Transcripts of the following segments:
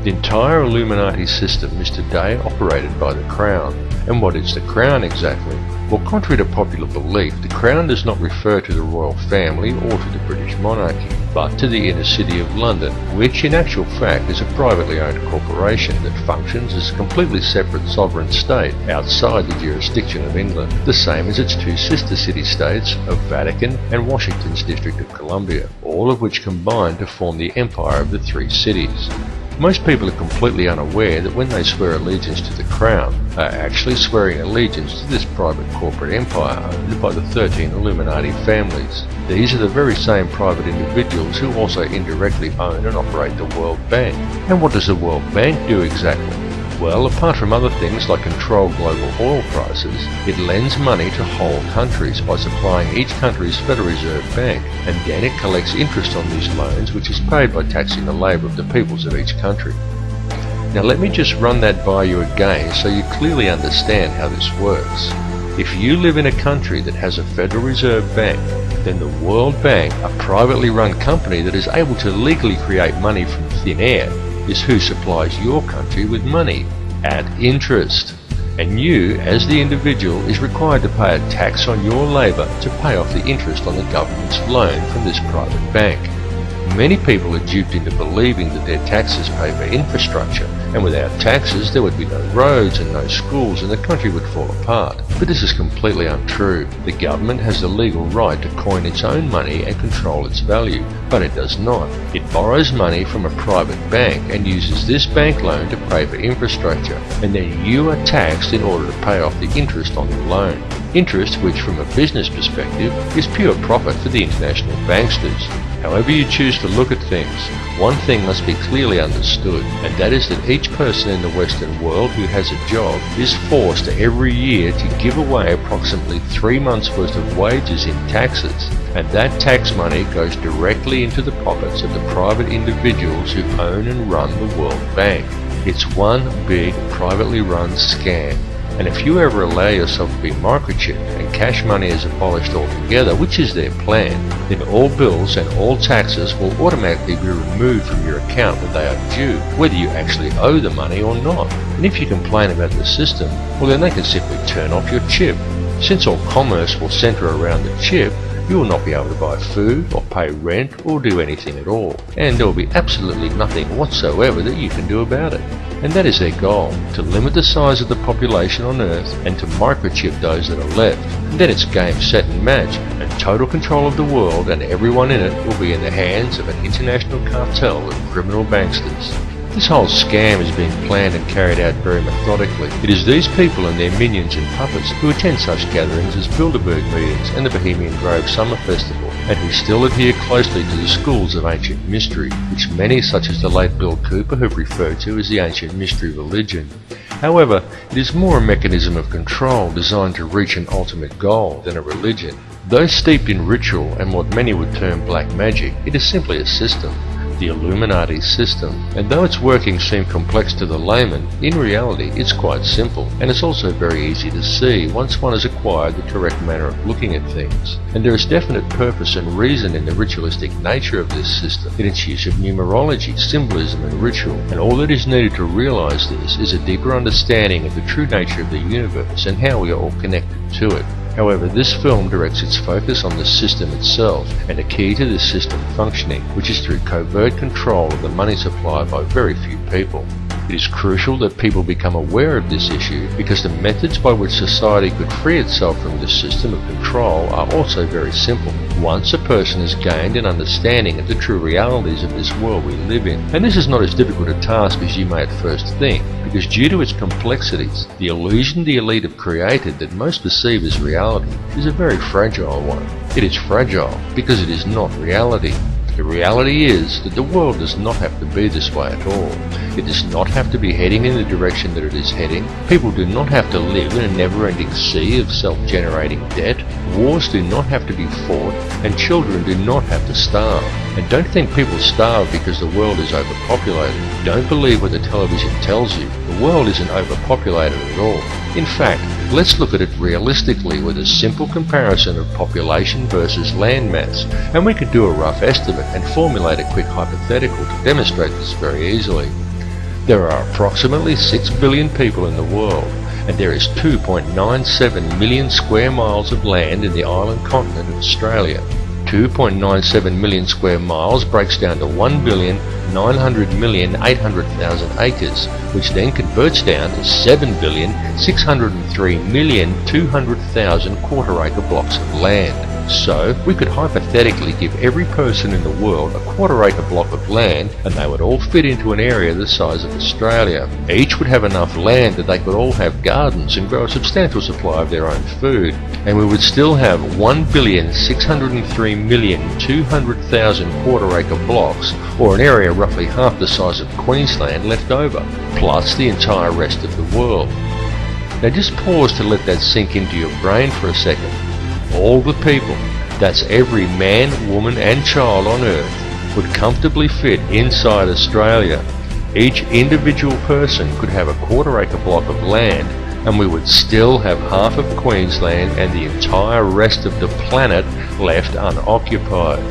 The entire Illuminati system is today operated by the Crown. And what is the Crown exactly? Well, contrary to popular belief, the Crown does not refer to the royal family or to the British monarchy, but to the inner city of London, which in actual fact is a privately owned corporation that functions as a completely separate sovereign state outside the jurisdiction of England, the same as its two sister city-states of Vatican and Washington's District of Columbia, all of which combine to form the empire of the three cities. Most people are completely unaware that when they swear allegiance to the Crown, they are actually swearing allegiance to this private corporate empire owned by the 13 Illuminati families. These are the very same private individuals who also indirectly own and operate the World Bank. And what does the World Bank do exactly? Well, apart from other things like control global oil prices, it lends money to whole countries by supplying each country's Federal Reserve Bank, and then it collects interest on these loans, which is paid by taxing the labour of the peoples of each country. Now let me just run that by you again so you clearly understand how this works. If you live in a country that has a Federal Reserve Bank, then the World Bank, a privately run company that is able to legally create money from thin air, is who supplies your country with money at interest. And you, as the individual, is required to pay a tax on your labour to pay off the interest on the government's loan from this private bank. Many people are duped into believing that their taxes pay for infrastructure, and without taxes there would be no roads and no schools and the country would fall apart. But this is completely untrue. The government has the legal right to coin its own money and control its value, but it does not. It borrows money from a private bank and uses this bank loan to pay for infrastructure, and then you are taxed in order to pay off the interest on the loan. Interest which, from a business perspective, is pure profit for the international banksters. However you choose to look at things, one thing must be clearly understood, and that is that each person in the Western world who has a job is forced every year to give away approximately 3 months' worth of wages in taxes, and that tax money goes directly into the pockets of the private individuals who own and run the World Bank. It's one big privately run scam. And if you ever allow yourself to be microchipped and cash money is abolished altogether, which is their plan, then all bills and all taxes will automatically be removed from your account when they are due, whether you actually owe the money or not. And if you complain about the system, well then they can simply turn off your chip. Since all commerce will centre around the chip, you will not be able to buy food or pay rent or do anything at all, and there will be absolutely nothing whatsoever that you can do about it. And that is their goal, to limit the size of the population on Earth and to microchip those that are left. And then it's game, set and match, and total control of the world and everyone in it will be in the hands of an international cartel of criminal banksters. This whole scam is being planned and carried out very methodically. It is these people and their minions and puppets who attend such gatherings as Bilderberg meetings and the Bohemian Grove Summer Festival, and who still adhere closely to the schools of ancient mystery, which many such as the late Bill Cooper have referred to as the ancient mystery religion. However, it is more a mechanism of control designed to reach an ultimate goal than a religion. Though steeped in ritual and what many would term black magic, it is simply a system. The Illuminati system, and though its workings seem complex to the layman, in reality it's quite simple, and it's also very easy to see once one has acquired the correct manner of looking at things. And there is definite purpose and reason in the ritualistic nature of this system, in its use of numerology, symbolism and ritual, and all that is needed to realize this is a deeper understanding of the true nature of the universe and how we are all connected to it. However, this film directs its focus on the system itself and a key to this system functioning, which is through covert control of the money supply by very few people. It is crucial that people become aware of this issue because the methods by which society could free itself from this system of control are also very simple. Once a person has gained an understanding of the true realities of this world we live in, and this is not as difficult a task as you may at first think, because due to its complexities, the illusion the elite have created that most perceive as reality is a very fragile one. It is fragile because it is not reality. The reality is that the world does not have to be this way at all. It does not have to be heading in the direction that it is heading. People do not have to live in a never-ending sea of self-generating debt. Wars do not have to be fought, and children do not have to starve. And don't think people starve because the world is overpopulated. Don't believe what the television tells you. The world isn't overpopulated at all. In fact, let's look at it realistically with a simple comparison of population versus land mass, and we could do a rough estimate and formulate a quick hypothetical to demonstrate this very easily. There are approximately 6 billion people in the world, and there is 2.97 million square miles of land in the island continent of Australia. 2.97 million square miles breaks down to 1,900,800,000 acres, which then converts down to 7,603,200,000 quarter-acre blocks of land. So, we could hypothetically give every person in the world a quarter-acre block of land, and they would all fit into an area the size of Australia. Each would have enough land that they could all have gardens and grow a substantial supply of their own food, and we would still have 1,603,200,000 quarter-acre blocks, or an area roughly half the size of Queensland, left over, plus the entire rest of the world. Now just pause to let that sink into your brain for a second. All the people, that's every man, woman and child on Earth, would comfortably fit inside Australia. Each individual person could have a quarter-acre block of land, and we would still have half of Queensland and the entire rest of the planet left unoccupied.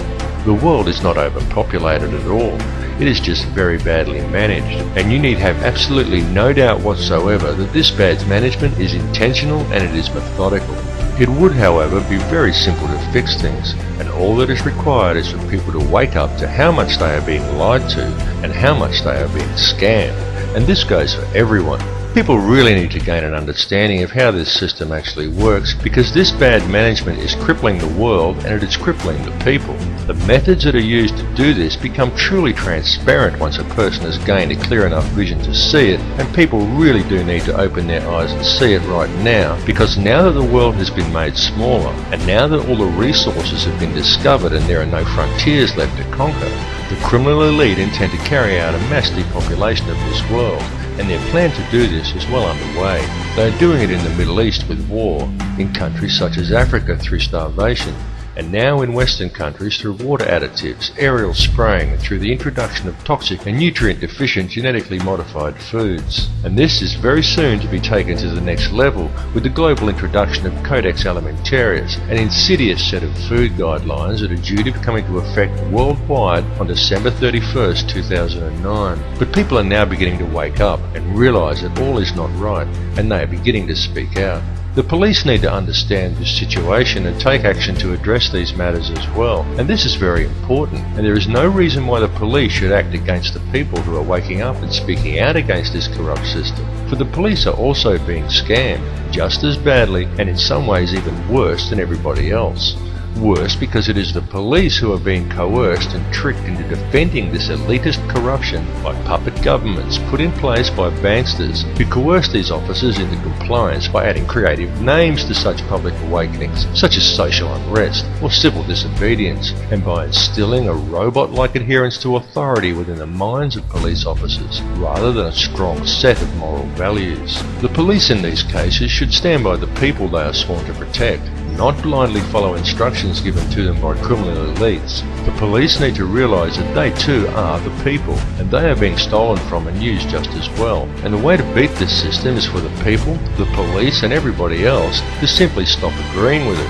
The world is not overpopulated at all. It is just very badly managed, and you need have absolutely no doubt whatsoever that this bad management is intentional and it is methodical. It would, however, be very simple to fix things, and all that is required is for people to wake up to how much they are being lied to and how much they are being scammed. And this goes for everyone. People really need to gain an understanding of how this system actually works, because this bad management is crippling the world and it is crippling the people. The methods that are used to do this become truly transparent once a person has gained a clear enough vision to see it, and people really do need to open their eyes and see it right now, because now that the world has been made smaller, and now that all the resources have been discovered and there are no frontiers left to conquer, the criminal elite intend to carry out a mass depopulation of this world, and their plan to do this is well underway. They are doing it in the Middle East with war, in countries such as Africa through starvation, and now in Western countries through water additives, aerial spraying, and through the introduction of toxic and nutrient-deficient genetically modified foods. And this is very soon to be taken to the next level with the global introduction of Codex Alimentarius, an insidious set of food guidelines that are due to come into effect worldwide on December 31st, 2009. But people are now beginning to wake up and realise that all is not right, and they are beginning to speak out. The police need to understand this situation and take action to address these matters as well, and this is very important, and there is no reason why the police should act against the people who are waking up and speaking out against this corrupt system, for the police are also being scammed, just as badly and in some ways even worse than everybody else. Worse because it is the police who are being coerced and tricked into defending this elitist corruption by puppet governments put in place by banksters who coerce these officers into compliance by adding creative names to such public awakenings, such as social unrest or civil disobedience, and by instilling a robot-like adherence to authority within the minds of police officers, rather than a strong set of moral values. The police in these cases should stand by the people they are sworn to protect, not blindly follow instructions given to them by criminal elites. The police need to realise that they too are the people, and they are being stolen from and used just as well. And the way to beat this system is for the people, the police and everybody else to simply stop agreeing with it.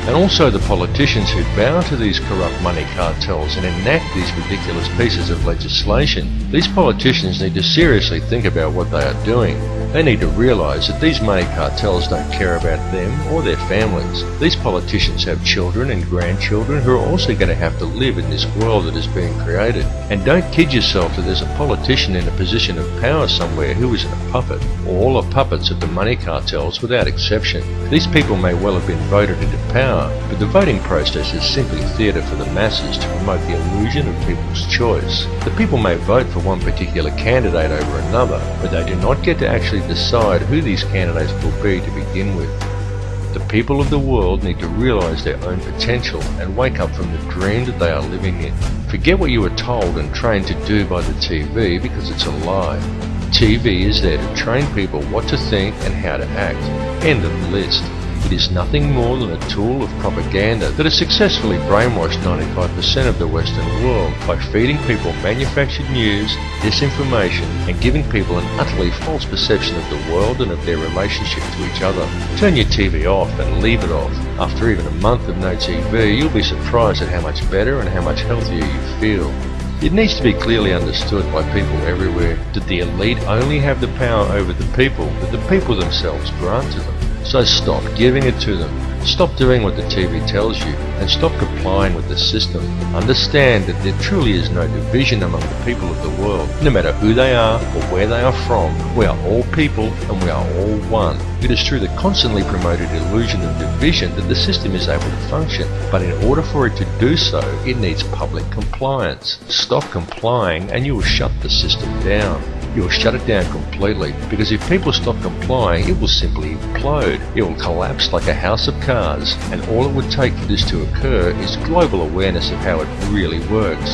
And also the politicians who bow to these corrupt money cartels and enact these ridiculous pieces of legislation. These politicians need to seriously think about what they are doing. They need to realise that these money cartels don't care about them or their families. These politicians have children and grandchildren who are also going to have to live in this world that is being created. And don't kid yourself that there's a politician in a position of power somewhere who isn't a puppet. All are puppets of the money cartels without exception. These people may well have been voted into power, but the voting process is simply theatre for the masses to promote the illusion of people's choice. The people may vote for one particular candidate over another, but they do not get to actually decide who these candidates will be to begin with. The people of the world need to realise their own potential and wake up from the dream that they are living in. Forget what you were told and trained to do by the TV, because it's a lie. TV is there to train people what to think and how to act. End of the list. It is nothing more than a tool of propaganda that has successfully brainwashed 95% of the Western world by feeding people manufactured news, disinformation, and giving people an utterly false perception of the world and of their relationship to each other. Turn your TV off and leave it off. After even a month of no TV, you'll be surprised at how much better and how much healthier you feel. It needs to be clearly understood by people everywhere that the elite only have the power over the people that the people themselves grant to them. So stop giving it to them. Stop doing what the TV tells you and stop complying with the system. Understand that there truly is no division among the people of the world, no matter who they are or where they are from. We are all people and we are all one. It is through the constantly promoted illusion of division that the system is able to function, but in order for it to do so, it needs public compliance. Stop complying and you will shut the system down. You will shut it down completely, because if people stop complying, it will simply implode. It will collapse like a house of cards, and all it would take for this to occur is global awareness of how it really works.